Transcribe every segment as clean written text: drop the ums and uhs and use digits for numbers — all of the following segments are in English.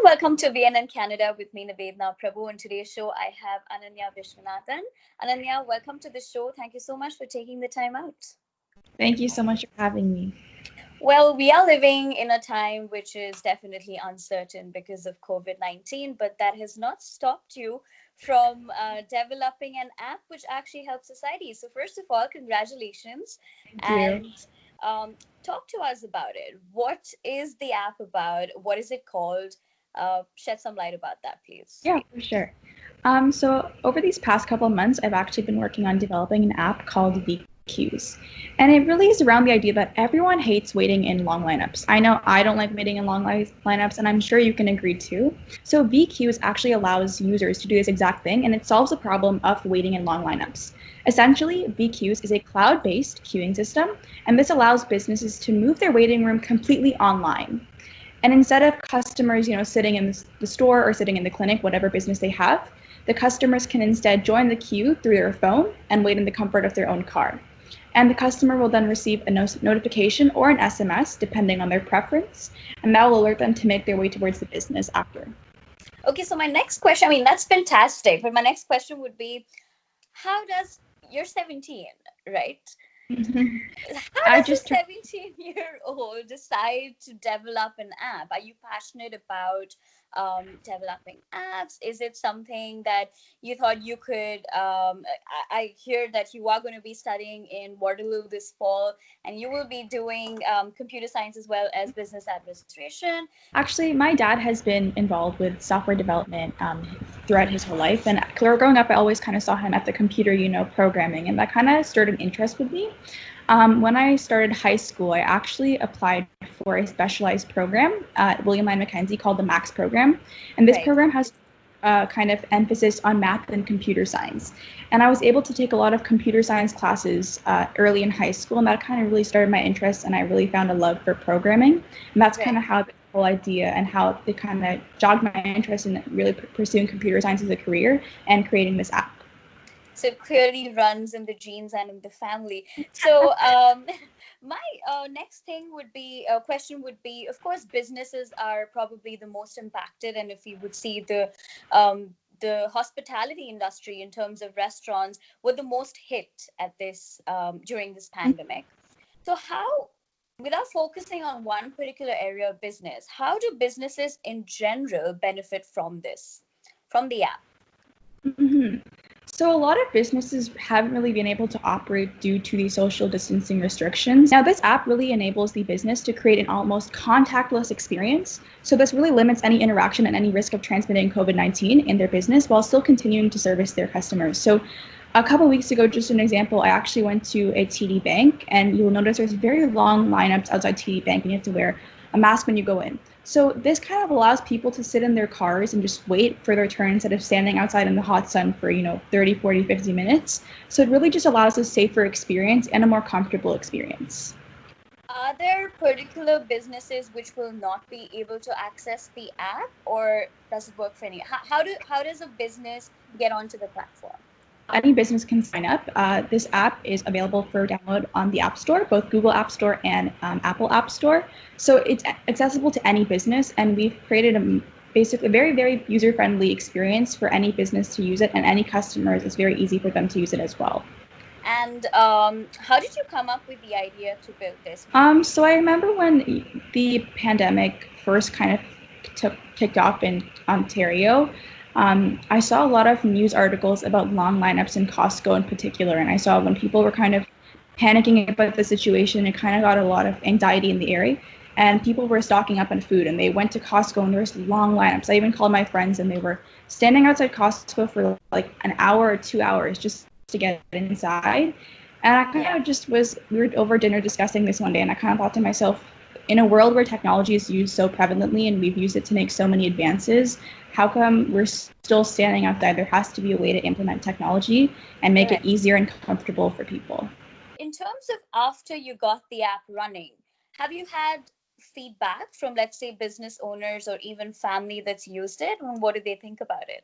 welcome to BNN Canada with me, Navedna Prabhu. On today's show, I have Ananya Vishwanathan. Ananya, welcome to the show. Thank you so much for taking the time out. Thank you so much for having me. Well, we are living in a time which is definitely uncertain because of COVID-19, but that has not stopped you from developing an app which actually helps society. So, first of all, congratulations. Thank you. And talk to us about it. What is the app about? What is it called? Shed some light about that, please. Yeah, for sure. So over these past couple of months, I've actually been working on developing an app called VQs. And it really is around the idea that everyone hates waiting in long lineups. I know I don't like waiting in long lineups, and I'm sure you can agree too. So VQs actually allows users to do this exact thing, and it solves the problem of waiting in long lineups. Essentially, VQs is a cloud-based queuing system, and this allows businesses to move their waiting room completely online. And instead of customers, sitting in the store or sitting in the clinic, whatever business they have, the customers can instead join the queue through their phone and wait in the comfort of their own car. And the customer will then receive a notification or an SMS, depending on their preference, and that will alert them to make their way towards the business after. Okay, so my next question, that's fantastic, but my next question would be, you're 17, right? Mm-hmm. How does a 17-year-old decide to develop an app? Are you passionate about developing apps? Is it something that you thought you could? I hear that you are going to be studying in Waterloo this fall, and you will be doing computer science as well as business administration. Actually, my dad has been involved with software development throughout his whole life, and growing up, I always kind of saw him at the computer, programming, and that kind of stirred an interest with me. When I started high school, I actually applied for a specialized program at William Lyon Mackenzie called the MAX program. And this program has kind of emphasis on math and computer science. And I was able to take a lot of computer science classes early in high school, and that kind of really started my interest, and I really found a love for programming. And that's kind of how the whole idea and how it kind of jogged my interest in really pursuing computer science as a career and creating this app. So it clearly runs in the genes and in the family. So my next question would be, of course, businesses are probably the most impacted. And if you would see the hospitality industry in terms of restaurants were the most hit at this during this pandemic. So how, without focusing on one particular area of business, how do businesses in general benefit from the app? Mm-hmm. So a lot of businesses haven't really been able to operate due to the social distancing restrictions. Now, this app really enables the business to create an almost contactless experience. So this really limits any interaction and any risk of transmitting COVID-19 in their business while still continuing to service their customers. So a couple of weeks ago, just an example, I actually went to a TD Bank, and you'll notice there's very long lineups outside TD Bank, and you have to wear a mask when you go in. So this kind of allows people to sit in their cars and just wait for their turn instead of standing outside in the hot sun for, 30, 40, 50 minutes. So it really just allows a safer experience and a more comfortable experience. Are there particular businesses which will not be able to access the app, or does it work for any? How does a business get onto the platform? Any business can sign up. This app is available for download on the App Store, both Google App Store and Apple App Store. So it's accessible to any business, and we've created basically a very, very user-friendly experience for any business to use it, and any customers, it's very easy for them to use it as well. And how did you come up with the idea to build this? So I remember when the pandemic first kind of kicked off in Ontario, I saw a lot of news articles about long lineups in Costco in particular, and I saw when people were kind of panicking about the situation, it kind of got a lot of anxiety in the area, and people were stocking up on food, and they went to Costco, and there was long lineups. I even called my friends, and they were standing outside Costco for like an hour or 2 hours just to get inside. And I kind of we were over dinner discussing this one day, and I kind of thought to myself, in a world where technology is used so prevalently and we've used it to make so many advances, how come we're still standing outside? There has to be a way to implement technology and make it easier and comfortable for people. In terms of after you got the app running, have you had feedback from, let's say, business owners or even family that's used it? And what do they think about it?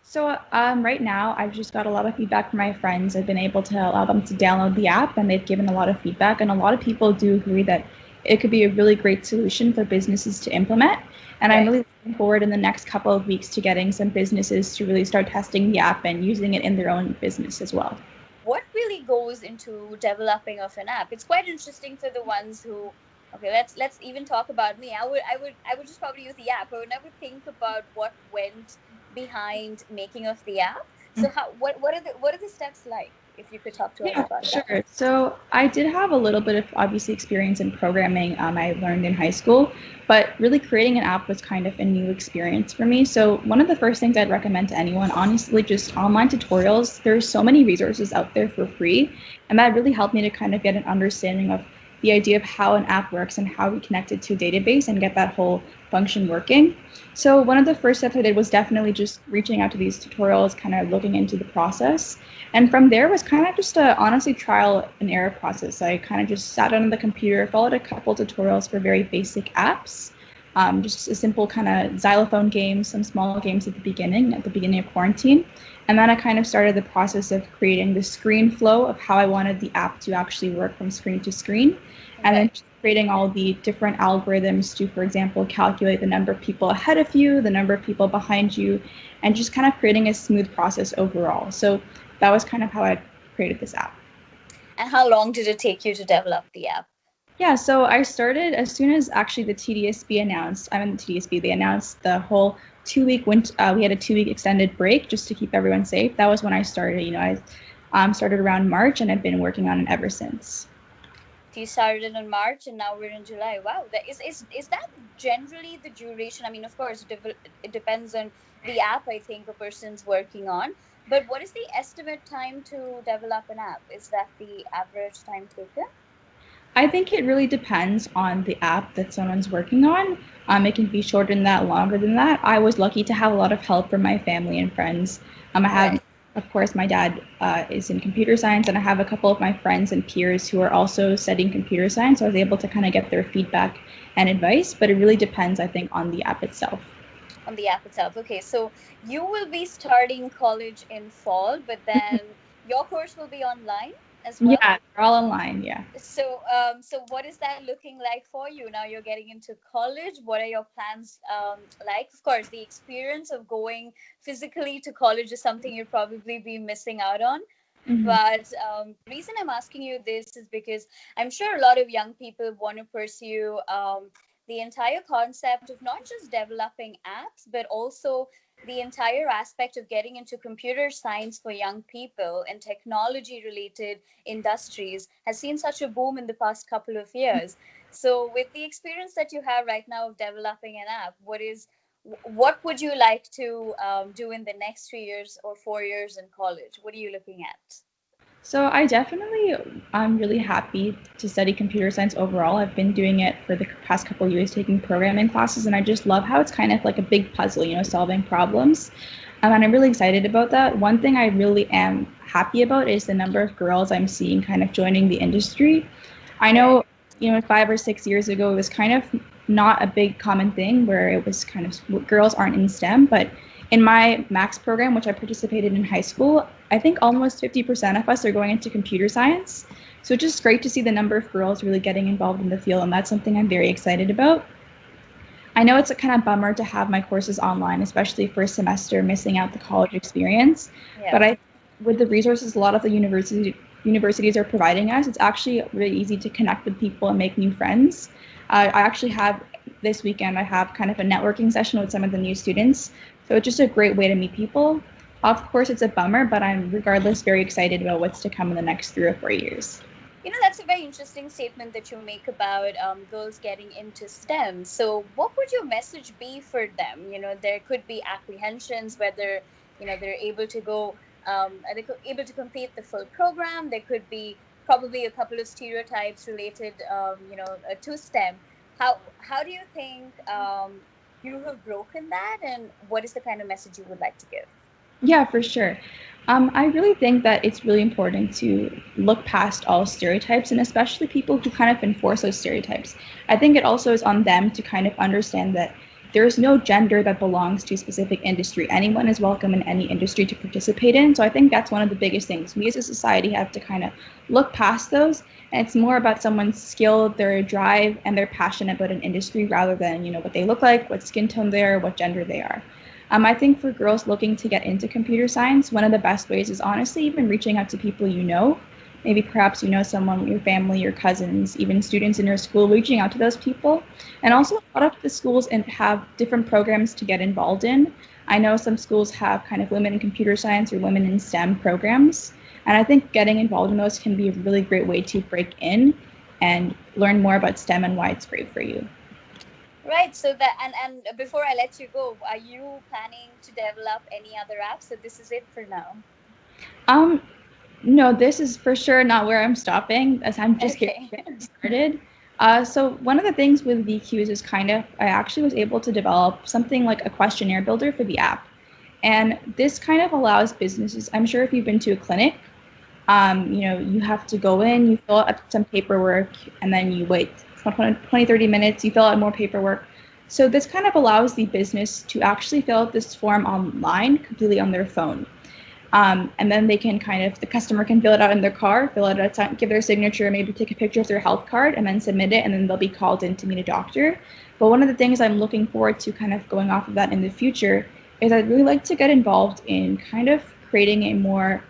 So right now, I've just got a lot of feedback from my friends. I've been able to allow them to download the app, and they've given a lot of feedback. And a lot of people do agree that it could be a really great solution for businesses to implement. And I'm really looking forward in the next couple of weeks to getting some businesses to really start testing the app and using it in their own business as well. What really goes into developing of an app? It's quite interesting for the ones who, okay, let's even talk about me. I would just probably use the app. I would never think about what went behind making of the app. So what are the steps like? If you could talk to us about Sure. that. So I did have a little bit of obviously experience in programming. I learned in high school, but really creating an app was kind of a new experience for me. So one of the first things I'd recommend to anyone, honestly, just online tutorials. There's so many resources out there for free, and that really helped me to kind of get an understanding of the idea of how an app works and how we connect it to a database and get that whole function working. So one of the first steps I did was definitely just reaching out to these tutorials, kind of looking into the process. And from there was kind of just a honestly trial and error process. I kind of just sat on the computer, followed a couple tutorials for very basic apps, just a simple kind of xylophone game, some small games at the beginning of quarantine. And then I kind of started the process of creating the screen flow of how I wanted the app to actually work from screen to screen. And then creating all the different algorithms to, for example, calculate the number of people ahead of you, the number of people behind you, and just kind of creating a smooth process overall. So that was kind of how I created this app. And how long did it take you to develop the app? Yeah, so I started as soon as actually the TDSB announced, I'm in the TDSB, they announced the whole 2-week we had a 2-week extended break just to keep everyone safe. That was when I started. I started around March and I've been working on it ever since. You started in March and now we're in July. Wow, is that generally the duration? I mean, of course, it depends on the app I think a person's working on. But what is the estimate time to develop an app? Is that the average time taken? I think it really depends on the app that someone's working on. It can be shorter than that, longer than that. I was lucky to have a lot of help from my family and friends. I have, of course, my dad is in computer science, and I have a couple of my friends and peers who are also studying computer science, so I was able to kind of get their feedback and advice, but it really depends, I think, on the app itself. On the app itself. Okay, so you will be starting college in fall, but then your course will be online as well? Yeah, they're all online, yeah. So what is that looking like for you now? You're getting into college. What are your plans like? Of course, the experience of going physically to college is something you'll probably be missing out on. Mm-hmm. But the reason I'm asking you this is because I'm sure a lot of young people want to pursue the entire concept of not just developing apps, but also the entire aspect of getting into computer science for young people and technology related industries has seen such a boom in the past couple of years. So with the experience that you have right now of developing an app, what would you like to do in the next 3 years or 4 years in college? What are you looking at? So I'm really happy to study computer science overall. I've been doing it for the past couple of years, taking programming classes, and I just love how it's kind of like a big puzzle, solving problems. And I'm really excited about that. One thing I really am happy about is the number of girls I'm seeing kind of joining the industry. I know, 5 or 6 years ago, it was kind of not a big common thing where it was kind of girls aren't in STEM, but in my Max program, which I participated in high school, I think almost 50% of us are going into computer science. So it's just great to see the number of girls really getting involved in the field, and that's something I'm very excited about. I know it's a kind of bummer to have my courses online, especially first semester, missing out the college experience. Yeah. But with the resources a lot of the universities are providing us, it's actually really easy to connect with people and make new friends. I actually have this weekend, I have kind of a networking session with some of the new students. So it's just a great way to meet people. Of course, it's a bummer, but I'm regardless very excited about what's to come in the next 3 or 4 years. That's a very interesting statement that you make about girls getting into STEM. So what would your message be for them? There could be apprehensions whether, they're able to go, able to complete the full program. There could be probably a couple of stereotypes related, to STEM. How do you think you have broken that, and what is the kind of message you would like to give? Yeah, for sure. I really think that it's really important to look past all stereotypes, and especially people who kind of enforce those stereotypes. I think it also is on them to kind of understand that there's no gender that belongs to a specific industry. Anyone is welcome in any industry to participate in. So I think that's one of the biggest things. We as a society have to kind of look past those, and it's more about someone's skill, their drive, and their passion about an industry rather than, what they look like, what skin tone they are, what gender they are. I think for girls looking to get into computer science, one of the best ways is honestly even reaching out to people you know. Maybe perhaps you know someone, your family, your cousins, even students in your school, reaching out to those people. And also a lot of the schools have different programs to get involved in. I know some schools have kind of women in computer science or women in STEM programs. And I think getting involved in those can be a really great way to break in and learn more about STEM and why it's great for you. Right. So that and before I let you go, are you planning to develop any other apps? So this is it for now. No, this is for sure not where I'm stopping, as I'm just getting started. So one of the things with VQs is I actually was able to develop something like a questionnaire builder for the app. And this kind of allows businesses, I'm sure if you've been to a clinic, you have to go in, you fill out some paperwork, and then you wait 20, 30 minutes, you fill out more paperwork. So this kind of allows the business to actually fill out this form online, completely on their phone. And then they can the customer can fill it out in their car, fill it out, give their signature, maybe take a picture of their health card, and then submit it, and then they'll be called in to meet a doctor. But one of the things I'm looking forward to kind of going off of that in the future is I'd really like to get involved in kind of creating a more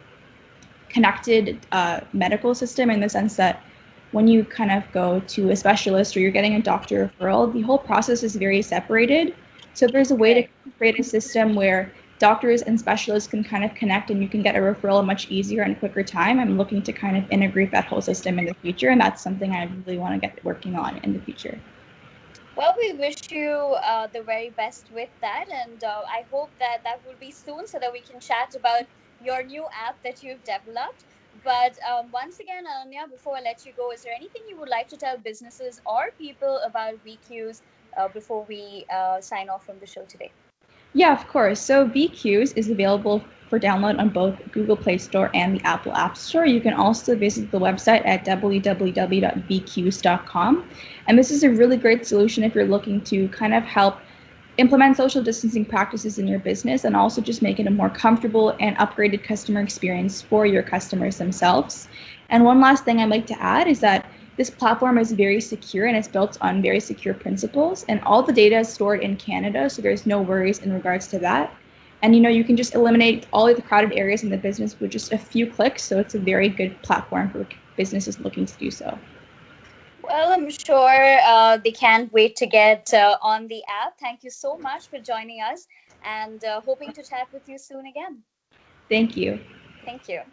connected medical system, in the sense that when you kind of go to a specialist or you're getting a doctor referral, the whole process is very separated. So there's a way to create a system where doctors and specialists can kind of connect and you can get a referral much easier and quicker time. I'm looking to kind of integrate that whole system in the future, and that's something I really want to get working on in the future. Well, we wish you the very best with that, and I hope that will be soon so that we can chat about your new app that you've developed. But once again, Ananya, before I let you go, is there anything you would like to tell businesses or people about VQs before we sign off from the show today? Yeah, of course. So VQs is available for download on both Google Play Store and the Apple App Store. You can also visit the website at www.vqs.com. And this is a really great solution if you're looking to kind of help implement social distancing practices in your business, and also just make it a more comfortable and upgraded customer experience for your customers themselves. And one last thing I'd like to add is that this platform is very secure and it's built on very secure principles, and all the data is stored in Canada, so there's no worries in regards to that. And you can just eliminate all of the crowded areas in the business with just a few clicks, so it's a very good platform for businesses looking to do so. Well, I'm sure they can't wait to get on the app. Thank you so much for joining us, and hoping to chat with you soon again. Thank you. Thank you.